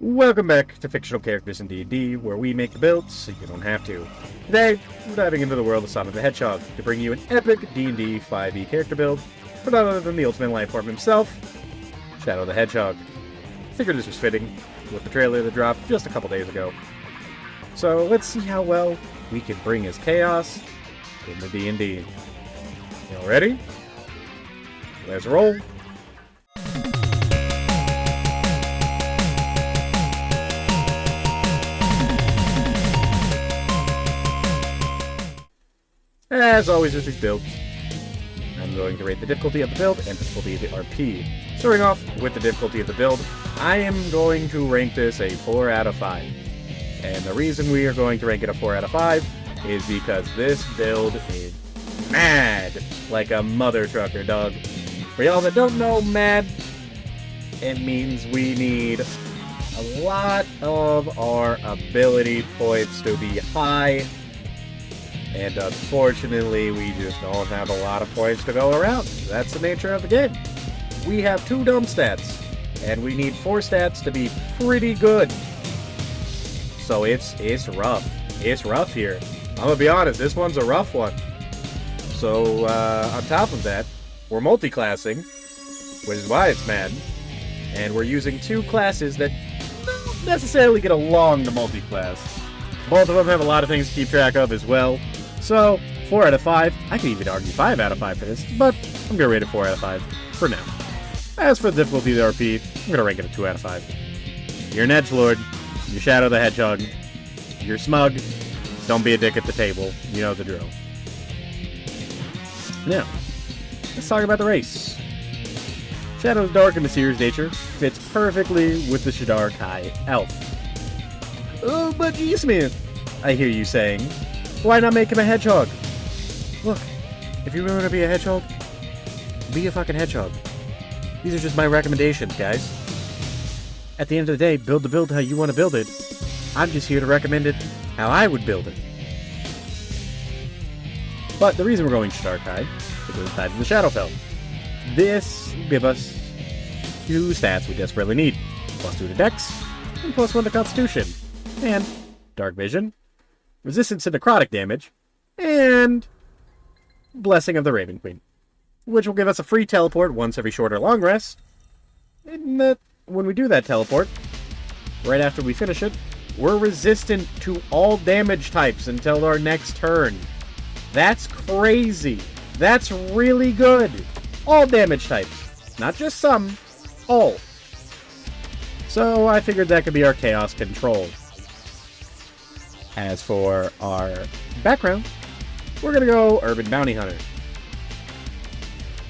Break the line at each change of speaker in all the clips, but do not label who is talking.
Welcome back to Fictional Characters in D&D, where we make the builds so you don't have to. Today, we're diving into the world of Sonic the Hedgehog to bring you an epic D&D 5e character build for none other than the ultimate Lifeform himself, Shadow the Hedgehog. Figured this was fitting with the trailer that dropped just a couple days ago. So let's see how well we can bring his chaos into D&D. Y'all ready? Let's roll! As always with these builds, I'm going to rate the difficulty of the build and difficulty of the RP. Starting off with the difficulty of the build, I am going to rank this a 4 out of 5. And the reason we are going to rank it a 4 out of 5 is because this build is mad like a mother trucker, dog. For y'all that don't know, mad, it means we need a lot of our ability points to be high. And unfortunately, we just don't have a lot of points to go around. That's the nature of the game. We have 2 dumb stats, and we need 4 stats to be pretty good. So it's rough. It's rough here. I'm gonna be honest, this one's a rough one. So on top of that, we're multi-classing, which is why it's mad. And we're using 2 classes that don't necessarily get along to multi-class. Both of them have a lot of things to keep track of as well. So, 4 out of 5. I could even argue 5 out of 5 for this, but I'm going to rate it 4 out of 5 for now. As for the difficulty of the RP, I'm going to rank it a 2 out of 5. You're an edgelord. You Shadow the Hedgehog. You're smug. Don't be a dick at the table. You know the drill. Now, let's talk about the race. Shadow's dark and mysterious nature fits perfectly with the Shadar Kai elf. Oh, but G-Smith, I hear you saying. Why not make him a hedgehog? Look, if you really want to be a hedgehog, be a fucking hedgehog. These are just my recommendations, guys. At the end of the day, build the build how you want to build it. I'm just here to recommend it how I would build it. But the reason we're going Shadar Kai is because it's tied to the Shadowfell. This will give us 2 stats we desperately need. +2 to Dex, and +1 to Constitution. And Dark Vision, Resistance to Necrotic Damage, and Blessing of the Raven Queen, which will give us a free teleport once every short or long rest. And that when we do that teleport, right after we finish it, we're resistant to all damage types until our next turn. That's crazy. That's really good. All damage types. Not just some, all. So I figured that could be our Chaos Control. As for our background, we're going to go Urban Bounty Hunter.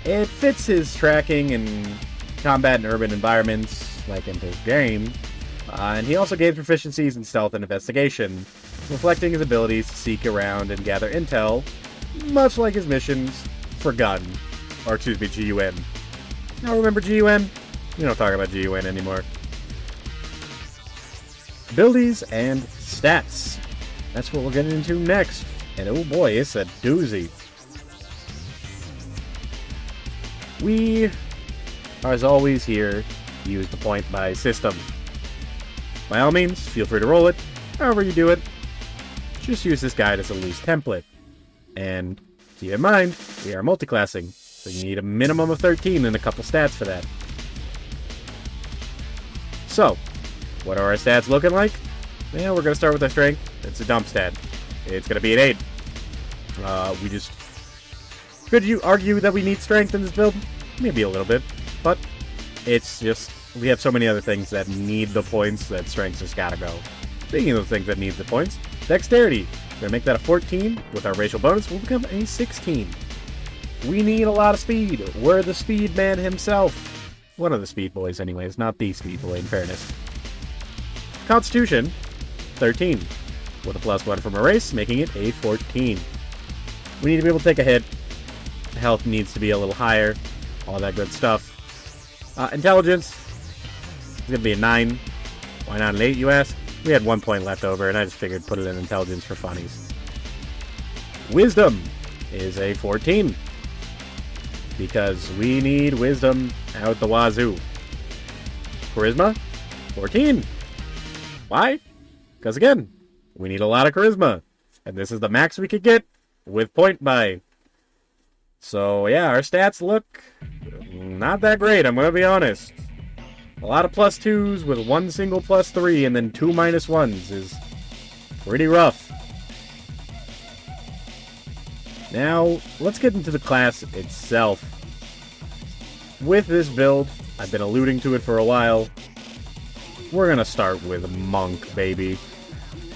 It fits his tracking and combat in urban environments, like in his game, and he also gains proficiencies in stealth and investigation, reflecting his abilities to seek around and gather intel, much like his missions for GUN, or excuse me, GUN. Now remember GUN? We don't talk about GUN anymore. Abilities and stats. That's what we're getting into next. And oh boy, it's a doozy. We are, as always, here to use the point buy system. By all means, feel free to roll it. However you do it, just use this guide as a loose template. And keep in mind, we are multi-classing, so you need a minimum of 13 and a couple stats for that. So, what are our stats looking like? Well, we're going to start with our strength. It's a dump stat. It's going to be an 8. Could you argue that we need strength in this build? Maybe a little bit. But it's just, we have so many other things that need the points that strength just gotta go. Speaking of the things that need the points, dexterity. We're going to make that a 14. With our racial bonus, we'll become a 16. We need a lot of speed. We're the speed man himself. One of the speed boys anyways, not the speed boy in fairness. Constitution, 13. With a +1 from a race, making it a 14. We need to be able to take a hit. Health needs to be a little higher. All that good stuff. Intelligence is going to be a 9. Why not an 8, you ask? We had 1 point left over, and I just figured put it in intelligence for funnies. Wisdom is a 14. Because we need wisdom out the wazoo. Charisma, 14. Why? Because again, we need a lot of charisma. And this is the max we could get with point buy. So yeah, our stats look not that great, I'm going to be honest. A lot of +2s with one single +3 and then 2 -1s is pretty rough. Now, let's get into the class itself. With this build, I've been alluding to it for a while, we're going to start with Monk, baby.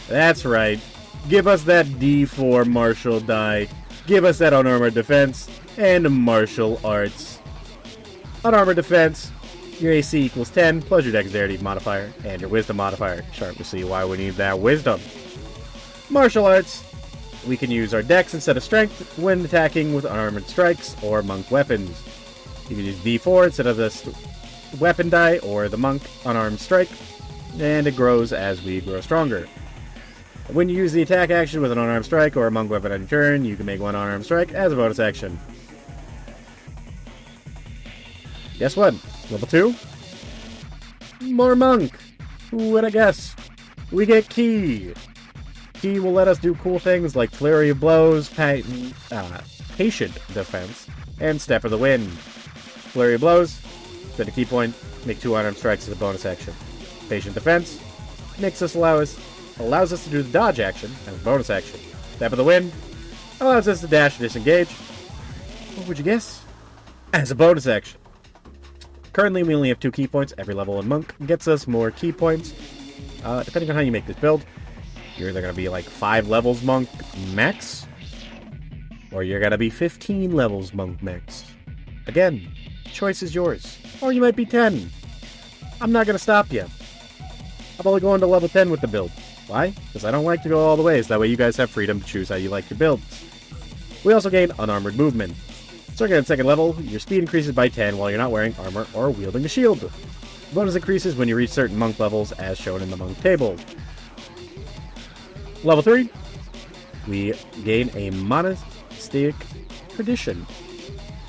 That's right. Give us that D4 martial die. Give us that unarmored defense and martial arts. Unarmored defense, your AC equals 10 plus your dexterity modifier and your wisdom modifier. Sharp to see why we need that wisdom. Martial arts, we can use our dex instead of strength when attacking with unarmored strikes or monk weapons. You can use D4 instead of the weapon die or the monk unarmed strike, and it grows as we grow stronger. When you use the attack action with an unarmed strike or a monk weapon on your turn, you can make one unarmed strike as a bonus action. Guess what? Level 2? More monk! Who would I guess? We get Ki. Ki will let us do cool things like Flurry of Blows, Patient Defense, and Step of the Wind. Flurry of Blows, spend a Ki point, make 2 unarmed strikes as a bonus action. Patient Defense allows us to do the dodge action as a bonus action. Step of the Wind allows us to dash and disengage. What would you guess? As a bonus action. Currently, we only have 2 Ki points. Every level in Monk gets us more Ki points. Depending on how you make this build, you're either going to be like 5 levels Monk max, or you're going to be 15 levels Monk max. Again, choice is yours. Or you might be 10. I'm not going to stop you. I'm only going to level 10 with the build. Why? Because I don't like to go all the way, so that way you guys have freedom to choose how you like your builds. We also gain unarmored movement. Starting at 2nd level, your speed increases by 10 while you're not wearing armor or wielding a shield. The bonus increases when you reach certain monk levels, as shown in the monk table. Level 3, we gain a monastic tradition.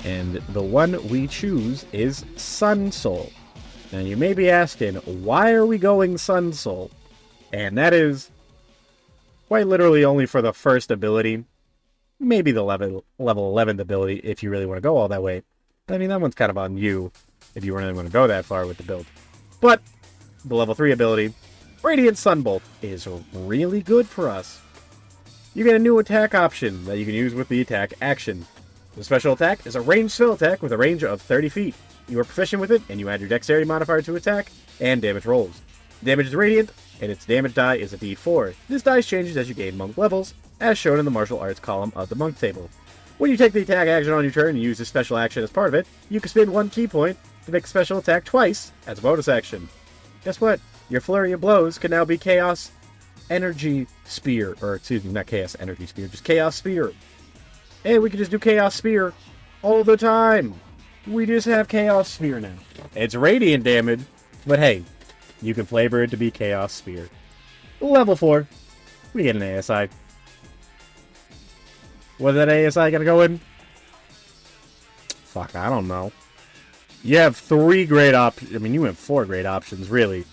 And the one we choose is Sun Soul. Now you may be asking, why are we going Sun Soul? And that is quite literally only for the first ability. Maybe the level 11th ability if you really want to go all that way. I mean, that one's kind of on you if you really want to go that far with the build. But the level 3 ability, Radiant Sunbolt, is really good for us. You get a new attack option that you can use with the attack action. The special attack is a ranged spell attack with a range of 30 feet. You are proficient with it, and you add your dexterity modifier to attack and damage rolls. Damage is radiant, and its damage die is a D4. This dice changes as you gain monk levels, as shown in the martial arts column of the monk table. When you take the attack action on your turn and use a special action as part of it, you can spend 1 Ki point to make a special attack twice as a bonus action. Guess what? Your Flurry of Blows can now be Chaos Energy Spear. Or, excuse me, not Chaos Energy Spear, just Chaos Spear. And we can just do Chaos Spear all the time. We just have Chaos Spear now. It's radiant damage, but hey, you can flavor it to be Chaos Spear. Level 4, we get an ASI. What's that ASI gonna go in? Fuck, I don't know. You have 3 great options. I mean, you have 4 great options, really.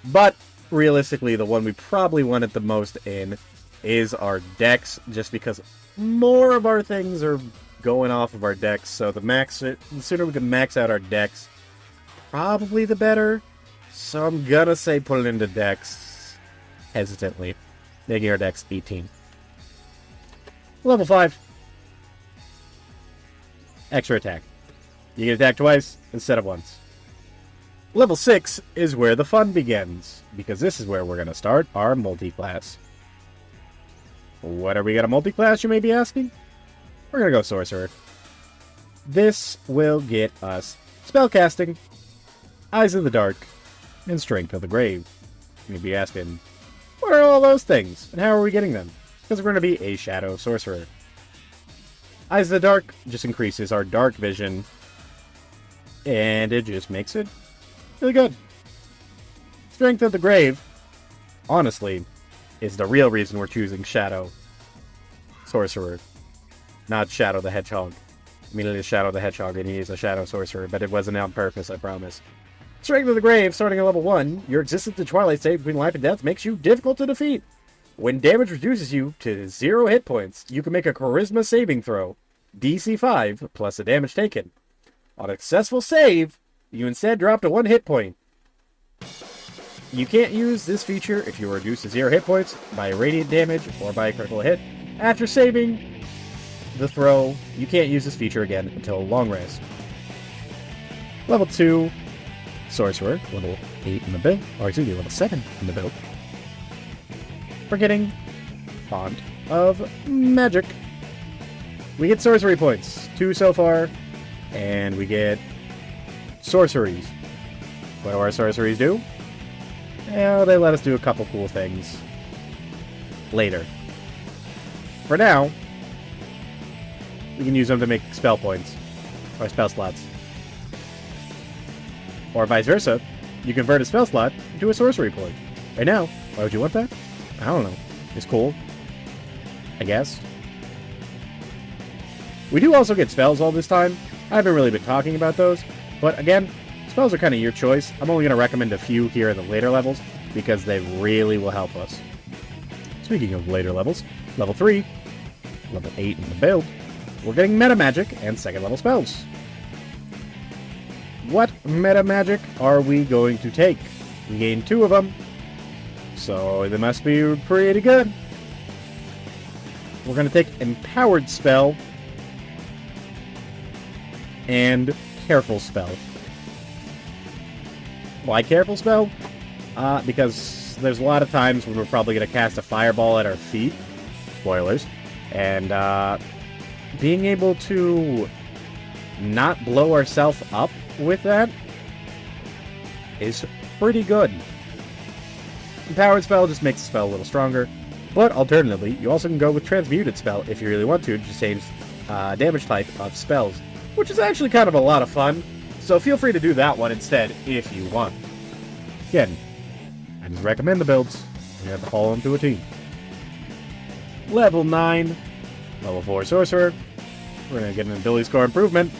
But, realistically, the one we probably want it the most in is our Dex, just because more of our things are going off of our Dex, so the sooner we can max out our Dex, probably the better. So I'm gonna say put it into Dex, hesitantly, making our Dex 18. Level 5. Extra attack. You can attack twice instead of once. Level 6 is where the fun begins, because this is where we're going to start our multi-class. What are we going to multi-class, you may be asking? We're going to go Sorcerer. This will get us Spellcasting, Eyes in the Dark, and Strength of the Grave. You may be asking, what are all those things, and how are we getting them? Because we're going to be a Shadow Sorcerer. Eyes of the Dark just increases our dark vision, and it just makes it really good. Strength of the Grave, honestly, is the real reason we're choosing Shadow Sorcerer, not Shadow the Hedgehog. I mean, it is Shadow the Hedgehog, and he is a Shadow Sorcerer, but it wasn't on purpose, I promise. Strength of the Grave, starting at level 1, your existence to Twilight state between life and death makes you difficult to defeat. When damage reduces you to 0 hit points, you can make a Charisma saving throw, DC 5, plus the damage taken. On a successful save, you instead drop to 1 hit point. You can't use this feature if you are reduced to 0 hit points by radiant damage or by a critical hit. After saving the throw, you can't use this feature again until long rest. Level 2, Sorcerer, level 8 in the build, or excuse me, level 7 in the build. We're getting Font of Magic. We get sorcery points, 2 so far, and we get sorceries. What do our sorceries do? Well, they let us do a couple cool things later. For now, we can use them to make spell points, or spell slots. Or vice versa, you convert a spell slot into a sorcery point. Right now, why would you want that? I don't know. It's cool, I guess. We do also get spells all this time. I haven't really been talking about those, but again, spells are kind of your choice. I'm only going to recommend a few here in the later levels, because they really will help us. Speaking of later levels, level 3, level 8 in the build, we're getting meta magic and second level spells. What meta magic are we going to take? We gain 2 of them, so they must be pretty good. We're going to take Empowered Spell and Careful Spell. Why Careful Spell? Because there's a lot of times when we're probably going to cast a fireball at our feet. Spoilers. And being able to not blow ourselves up with that is pretty good. Empowered Spell just makes the spell a little stronger. But alternatively, you also can go with Transmuted Spell if you really want to change damage type of spells, which is actually kind of a lot of fun. So feel free to do that one instead if you want. Again, I just recommend the builds. You have to follow them to a T. Level 9, level 4 Sorcerer. We're going to get an ability score improvement,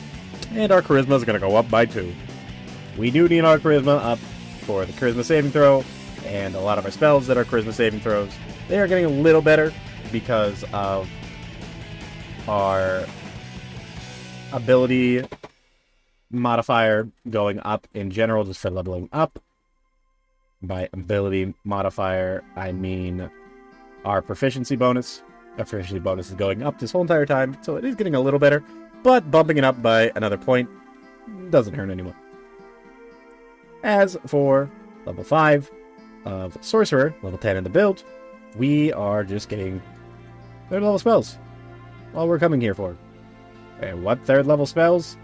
and our Charisma is going to go up by 2. We do need our Charisma up for the Charisma saving throw, and a lot of our spells that are Charisma saving throws, they are getting a little better because of our ability modifier going up in general, just for leveling up. By ability modifier, I mean our proficiency bonus. Our proficiency bonus is going up this whole entire time, so it is getting a little better, but bumping it up by another point doesn't hurt anyone. As for level 5 of Sorcerer, level 10 in the build, we are just getting third level spells. All we're coming here for. And what third level spells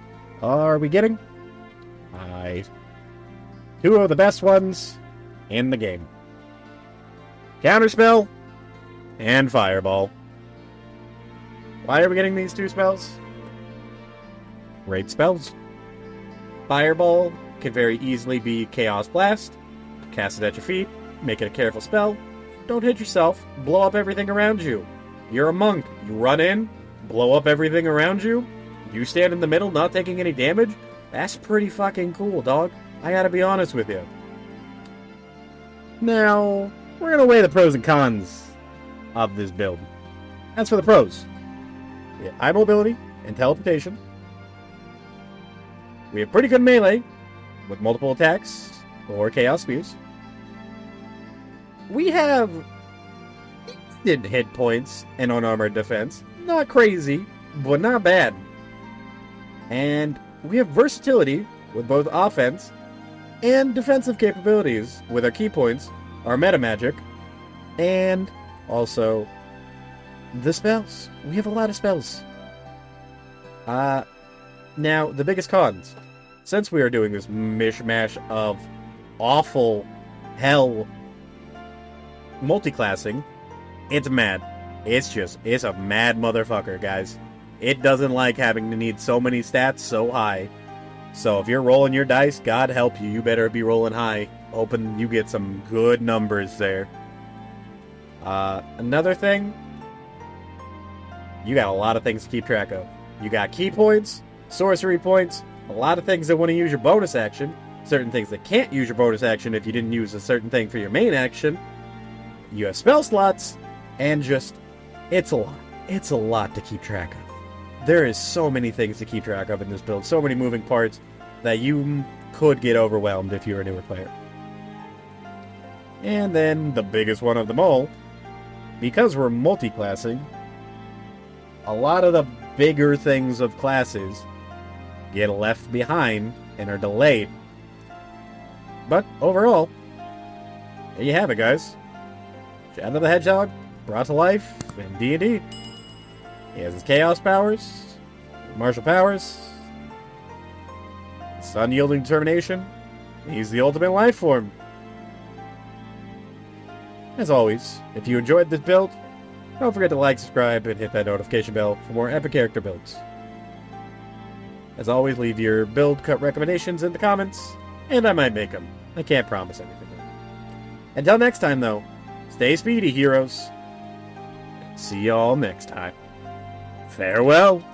are we getting? 2 of the best ones in the game. Counterspell and Fireball. Why are we getting these 2 spells? Great spells. Fireball can very easily be Chaos Blast. Cast it at your feet. Make it a careful spell. Don't hit yourself. Blow up everything around you. You're a monk. You run in, blow up everything around you. You stand in the middle, not taking any damage. That's pretty fucking cool, dog. I gotta be honest with you. Now, we're gonna weigh the pros and cons of this build. As for the pros, we have high mobility and teleportation. We have pretty good melee with multiple attacks or chaos spears. We have decent hit points and unarmored defense. Not crazy, but not bad. And we have versatility with both offense and defensive capabilities with our key points, our meta magic, and also the spells. We have a lot of spells. Now, the biggest cons. Since we are doing this mishmash of awful hell multiclassing, it's mad. It's a mad motherfucker, guys. It doesn't like having to need so many stats so high. So if you're rolling your dice, God help you, you better be rolling high. Hoping you get some good numbers there. Another thing, you got a lot of things to keep track of. You got key points, sorcery points, a lot of things that want to use your bonus action, certain things that can't use your bonus action if you didn't use a certain thing for your main action. You have spell slots, and just, it's a lot. It's a lot to keep track of. There is so many things to keep track of in this build, so many moving parts that you could get overwhelmed if you're a newer player. And then the biggest one of them all, because we're multi-classing, a lot of the bigger things of classes get left behind and are delayed. But overall, there you have it, guys. Shadow the Hedgehog brought to life in D&D. He has his Chaos powers, martial powers, his unyielding determination. He's the ultimate life form. As always, if you enjoyed this build, don't forget to like, subscribe, and hit that notification bell for more epic character builds. As always, leave your build cut recommendations in the comments, and I might make them. I can't promise anything. Until next time, though, stay speedy, heroes. See y'all next time. Farewell.